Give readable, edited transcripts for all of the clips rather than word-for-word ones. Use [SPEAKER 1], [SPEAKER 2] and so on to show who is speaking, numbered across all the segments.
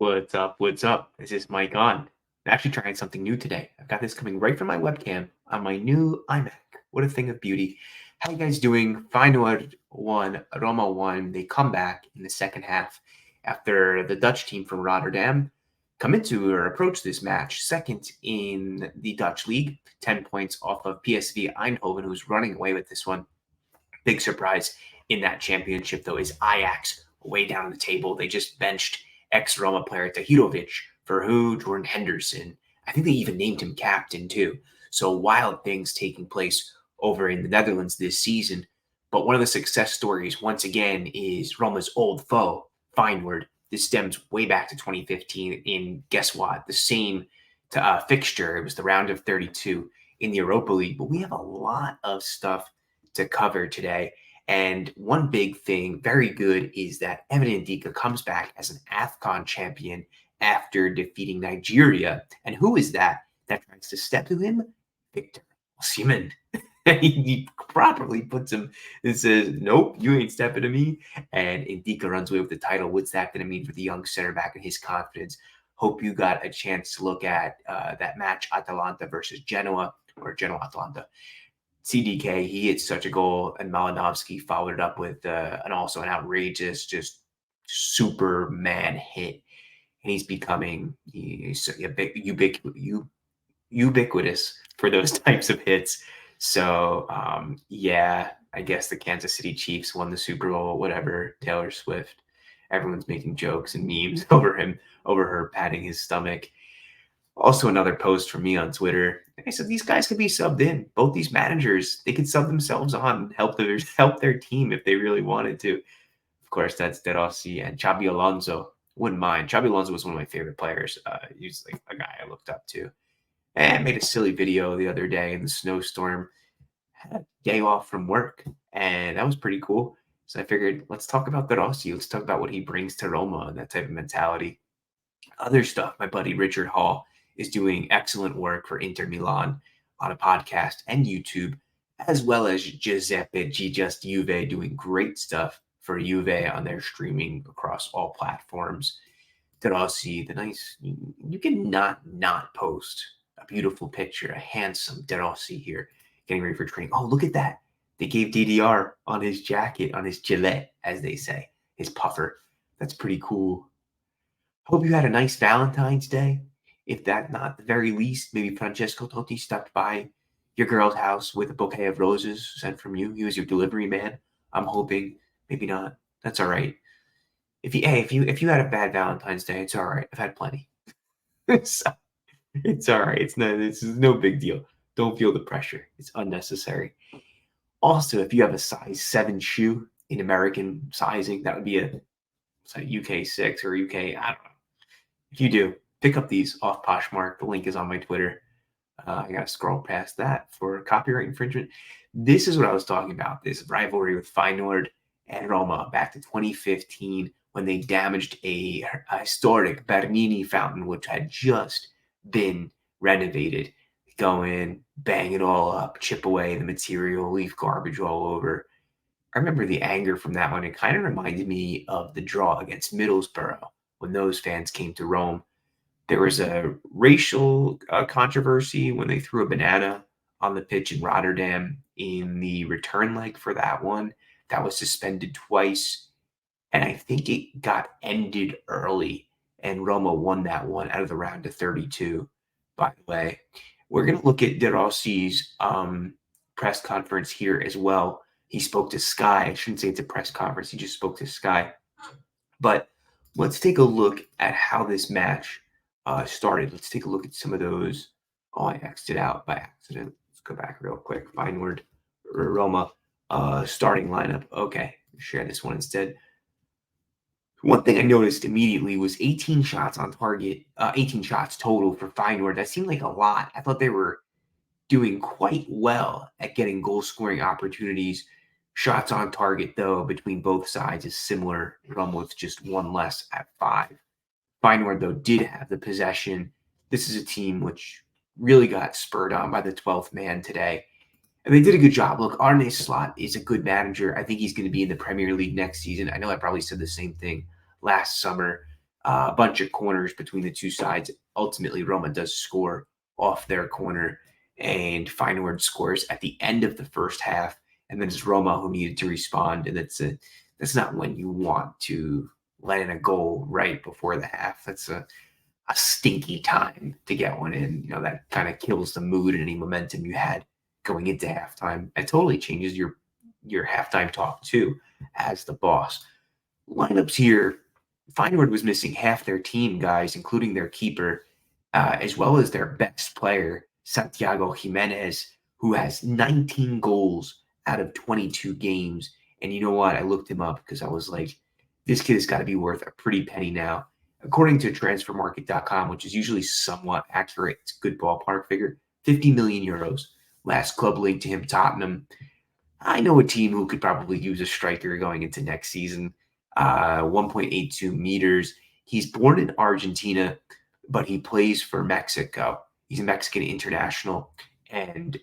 [SPEAKER 1] What's up? What's up? Is this mic on? I'm actually trying something new today. I've got this coming right from my webcam on my new iMac. What a thing of beauty. How you guys doing? Feyenoord won, Roma won. They come back in the second half after the Dutch team from Rotterdam come into or approach this match second in the Dutch league, 10 points off of PSV Eindhoven, who's running away with this one. Big surprise in that championship, though, is Ajax way down the table. They just benched ex-Roma player Tahirovic for who? Jordan Henderson. I think they even named him captain, too. So wild things taking place over in the Netherlands this season. But one of the success stories, once again, is Roma's old foe, Feyenoord. This stems way back to 2015 in, guess what, the same fixture. It was the round of 32 in the Europa League. But we have a lot of stuff to cover today. And one big thing, very good, is that Evan Ndika comes back as an AFCON champion after defeating Nigeria. And who is that tries to step to him? Victor Osimhen. He properly puts him and says, nope, you ain't stepping to me. And Ndika runs away with the title. What's that going to mean for the young center back and his confidence? Hope you got a chance to look at that match, Atalanta versus Genoa, or Genoa-Atalanta. CDK, he hit such a goal, and Malinowski followed it up with an outrageous, just Superman hit. And he's becoming ubiquitous for those types of hits. So, yeah, I guess the Kansas City Chiefs won the Super Bowl, whatever, Taylor Swift. Everyone's making jokes and memes over her patting his stomach. Also, another post from me on Twitter. I said these guys could be subbed in. Both these managers, they could sub themselves on, help their team if they really wanted to. Of course, that's De Rossi and Xabi Alonso. Wouldn't mind. Xabi Alonso was one of my favorite players. He's like a guy I looked up to. And I made a silly video the other day in the snowstorm. Had a day off from work, and that was pretty cool. So I figured, let's talk about De Rossi. Let's talk about what he brings to Roma and that type of mentality. Other stuff, my buddy Richard Hall is doing excellent work for Inter Milan on a podcast and YouTube, as well as Giuseppe G Just Juve doing great stuff for Juve on their streaming across all platforms. De Rossi, you cannot not post a beautiful picture, a handsome De Rossi here, getting ready for training. Oh, look at that. They gave DDR on his jacket, on his gilet, as they say, his puffer. That's pretty cool. Hope you had a nice Valentine's Day. If that not the very least, maybe Francesco Totti stopped by your girl's house with a bouquet of roses sent from you. He was your delivery man. I'm hoping. Maybe not. That's all right. If you had a bad Valentine's Day, it's all right. I've had plenty. It's all right. This is no big deal. Don't feel the pressure. It's unnecessary. Also, if you have a size 7 shoe in American sizing, that would be a UK 6 or UK, I don't know. If you do, pick up these off Poshmark. The link is on my Twitter. I got to scroll past that for copyright infringement. This is what I was talking about, this rivalry with Feyenoord and Roma back to 2015 when they damaged a historic Bernini fountain, which had just been renovated. Go in, bang it all up, chip away the material, leave garbage all over. I remember the anger from that one. It kind of reminded me of the draw against Middlesbrough when those fans came to Rome. There was a racial controversy when they threw a banana on the pitch in Rotterdam in the return leg for that one. That was suspended twice. And I think it got ended early, and Roma won that one out of the round of 32, by the way. We're going to look at De Rossi's press conference here as well. He spoke to Sky. I shouldn't say it's a press conference. He just spoke to Sky. But let's take a look at how this match started. Let's take a look at some of those. Oh, I X'd it out by accident. Let's go back real quick. Feyenoord, Roma, starting lineup. Okay, share this one instead. One thing I noticed immediately was 18 shots on target, 18 shots total for Feyenoord. That seemed like a lot. I thought they were doing quite well at getting goal-scoring opportunities. Shots on target, though, between both sides is similar. Roma with just one less at 5. Feyenoord, though, did have the possession. This is a team which really got spurred on by the 12th man today. And they did a good job. Look, Arne Slot is a good manager. I think he's going to be in the Premier League next season. I know I probably said the same thing last summer. a bunch of corners between the two sides. Ultimately, Roma does score off their corner, and Feyenoord scores at the end of the first half, and then it's Roma who needed to respond, and that's not when you want to let in a goal right before the half. That's a stinky time to get one in. That kind of kills the mood and any momentum you had going into halftime. It totally changes your halftime talk too, as the boss. Lineups here, Feyenoord was missing half their team, guys, including their keeper, as well as their best player, Santiago Jimenez, who has 19 goals out of 22 games. And you know what? I looked him up because I was like, this kid has got to be worth a pretty penny now. According to transfermarket.com, which is usually somewhat accurate, it's a good ballpark figure, 50 million euros. Last club linked to him, Tottenham. I know a team who could probably use a striker going into next season. 1.82 meters. He's born in Argentina, but he plays for Mexico. He's a Mexican international, and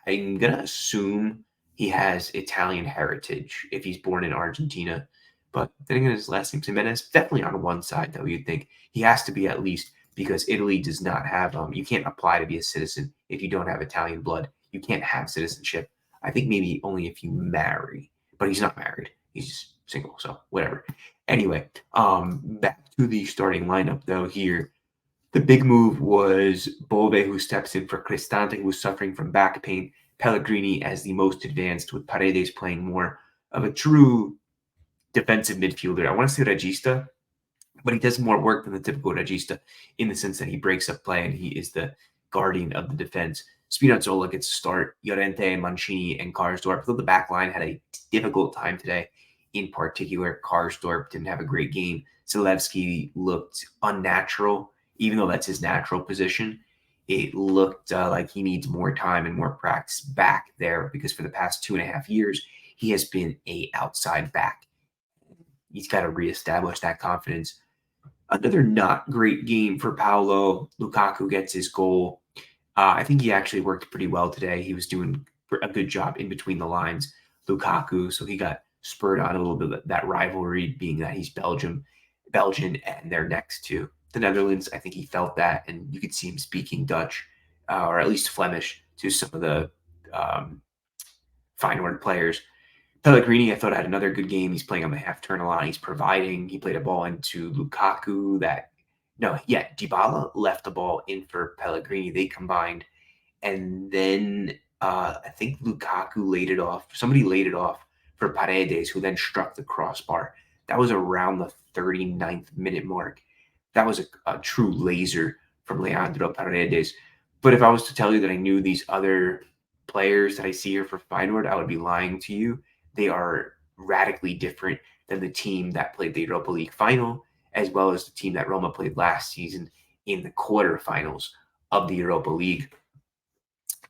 [SPEAKER 1] I'm gonna assume he has Italian heritage if he's born in Argentina. But then again, his last name's Jimenez. Definitely on one side, though. You'd think he has to be at least because Italy does not have. You can't apply to be a citizen if you don't have Italian blood. You can't have citizenship. I think maybe only if you marry, but he's not married. He's single, so whatever. Anyway, back to the starting lineup though. Here, the big move was Bove, who steps in for Cristante, who's suffering from back pain. Pellegrini as the most advanced, with Paredes playing more of a true defensive midfielder. I want to say regista, but he does more work than the typical regista in the sense that he breaks up play and he is the guardian of the defense. Spinazzola gets to start. Llorente, Mancini, and Karsdorp. Though the back line had a difficult time today, in particular, Karsdorp didn't have a great game. Zalewski looked unnatural, even though that's his natural position. It looked like he needs more time and more practice back there because for the past 2.5 years, he has been a outside back. He's got to reestablish that confidence. Another not great game for Paolo. Lukaku gets his goal. I think he actually worked pretty well today. He was doing a good job in between the lines, Lukaku. So he got spurred on a little bit of that rivalry, being that he's Belgian, and they're next to the Netherlands. I think he felt that, and you could see him speaking Dutch, or at least Flemish, to some of the Feyenoord players. Pellegrini, I thought, had another good game. He's playing on the half turn a lot. He's providing. He played a ball into Lukaku Dybala left the ball in for Pellegrini. They combined. And then I think Lukaku laid it off. Somebody laid it off for Paredes, who then struck the crossbar. That was around the 39th minute mark. That was a true laser from Leandro Paredes. But if I was to tell you that I knew these other players that I see here for Feyenoord, I would be lying to you. They are radically different than the team that played the Europa League final, as well as the team that Roma played last season in the quarterfinals of the Europa League.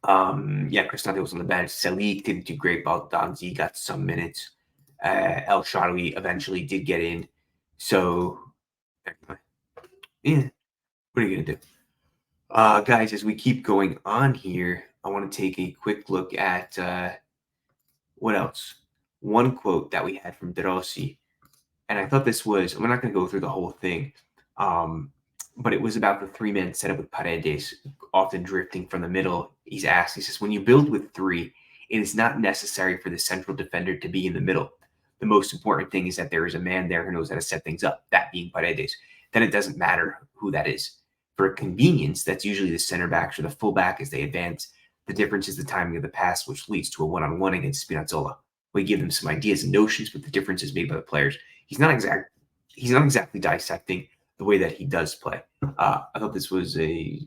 [SPEAKER 1] Cristante was on the bench. Salik didn't do great. Baldanzi got some minutes. El Shaarawy eventually did get in. So, yeah, what are you going to do? Guys, as we keep going on here, I want to take a quick look at what else? One quote that we had from De Rossi, and I thought this was, we're not going to go through the whole thing, but it was about the three-man setup with Paredes, often drifting from the middle. He says, when you build with three, it is not necessary for the central defender to be in the middle. The most important thing is that there is a man there who knows how to set things up, that being Paredes. Then it doesn't matter who that is. For convenience, that's usually the center backs or the fullback as they advance. The difference is the timing of the pass, which leads to a one-on-one against Spinazzola. We give them some ideas and notions, but the difference is made by the players. He's not exactly dissecting the way that he does play. I thought this was a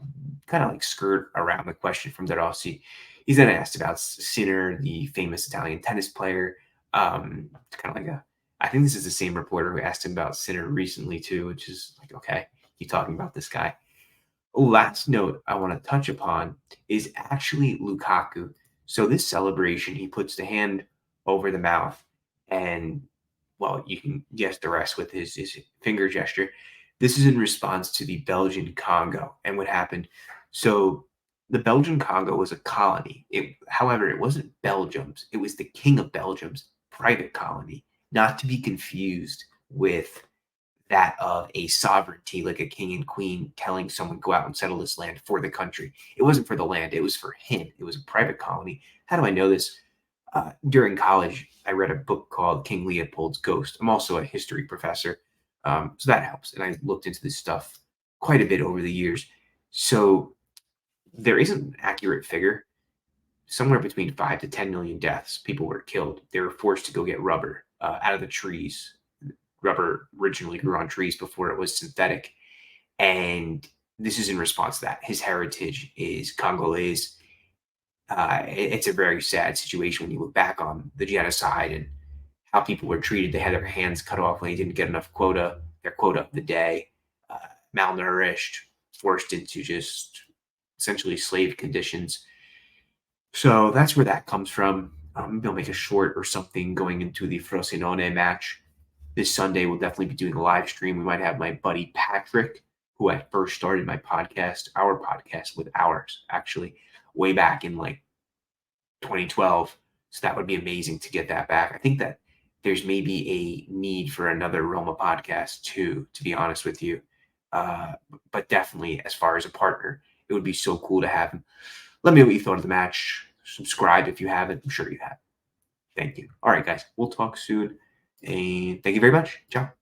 [SPEAKER 1] kind of like skirt around the question from De Rossi. He's then asked about Sinner, the famous Italian tennis player. Kind of like I think this is the same reporter who asked him about Sinner recently too, which is like, okay, you talking about this guy. Last note I want to touch upon is actually Lukaku. So this celebration, he puts the hand over the mouth, and well, you can guess the rest with his finger gesture. This is in response to the Belgian Congo and what happened. So the Belgian Congo was a colony. However, it wasn't Belgium's. It was the King of Belgium's private colony, not to be confused with that of a sovereignty, like a king and queen telling someone, go out and settle this land for the country. It wasn't for the land, it was for him. It was a private colony. How do I know this? During college, I read a book called King Leopold's Ghost. I'm also a history professor, so that helps. And I looked into this stuff quite a bit over the years. So there isn't an accurate figure. Somewhere between 5 to 10 million deaths. People were killed. They were forced to go get rubber out of the trees. Rubber originally grew on trees before it was synthetic, and this is in response to that. His heritage is Congolese. It's a very sad situation when you look back on the genocide and how people were treated. They had their hands cut off when they didn't get enough quota, their quota of the day, uh, malnourished, forced into just essentially slave conditions. So that's where that comes from. Maybe I'll make a short or something going into the Frosinone match. This Sunday, we'll definitely be doing a live stream. We might have my buddy Patrick, who I first started my podcast, our podcast with ours, actually, way back in like 2012. So that would be amazing to get that back. I think that there's maybe a need for another Roma podcast too, to be honest with you. Uh, but definitely, as far as a partner, it would be so cool to have him. Let me know what you thought of the match. Subscribe if you haven't. I'm sure you have. Thank you. All right, guys. We'll talk soon. And thank you very much. Ciao.